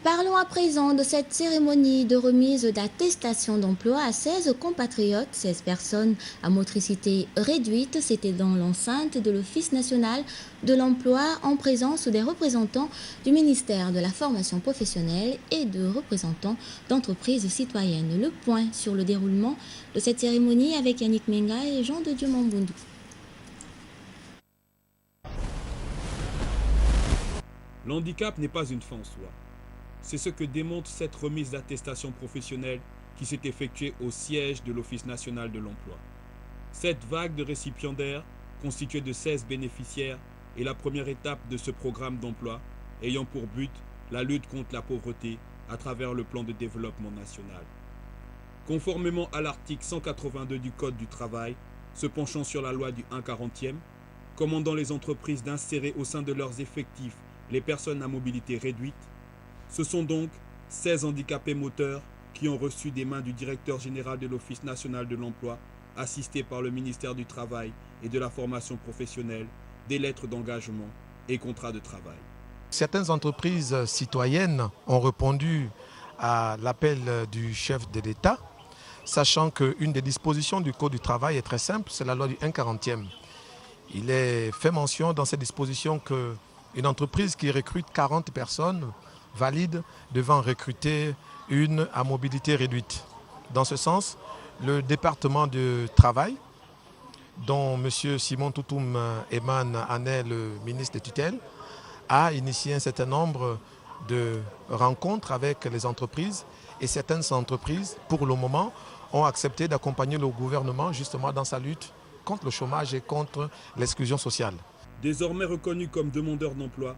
Parlons à présent de cette cérémonie de remise d'attestation d'emploi à 16 compatriotes, 16 personnes à motricité réduite. C'était dans l'enceinte de l'Office national de l'emploi en présence des représentants du ministère de la formation professionnelle et de représentants d'entreprises citoyennes. Le point sur le déroulement de cette cérémonie avec Yannick Menga et Jean de Dieu Mamboundou. L'handicap n'est pas une fin en soi. C'est ce que démontre cette remise d'attestation professionnelle qui s'est effectuée au siège de l'Office national de l'emploi. Cette vague de récipiendaires, constituée de 16 bénéficiaires, est la première étape de ce programme d'emploi ayant pour but la lutte contre la pauvreté à travers le plan de développement national. Conformément à l'article 182 du Code du travail, se penchant sur la loi du 1/40e, commandant les entreprises d'insérer au sein de leurs effectifs les personnes à mobilité réduite, ce sont donc 16 handicapés moteurs qui ont reçu des mains du directeur général de l'Office national de l'emploi, assisté par le ministère du Travail et de la formation professionnelle, des lettres d'engagement et contrats de travail. Certaines entreprises citoyennes ont répondu à l'appel du chef de l'État, sachant qu'une des dispositions du Code du travail est très simple, c'est la loi du 1/40e. Il est fait mention dans cette disposition qu'une entreprise qui recrute 40 personnes valides devant recruter une à mobilité réduite. Dans ce sens, le département du travail, dont M. Simon Toutoum Eman en est le ministre de tutelle, a initié un certain nombre de rencontres avec les entreprises et certaines entreprises, pour le moment, ont accepté d'accompagner le gouvernement justement dans sa lutte contre le chômage et contre l'exclusion sociale. Désormais reconnus comme demandeurs d'emploi,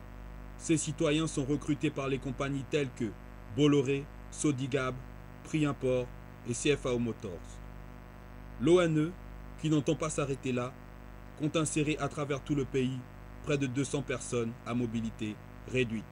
ces citoyens sont recrutés par les compagnies telles que Bolloré, Sodigab, Prix Import et CFAO Motors. L'ONE, qui n'entend pas s'arrêter là, compte insérer à travers tout le pays près de 200 personnes à mobilité réduite.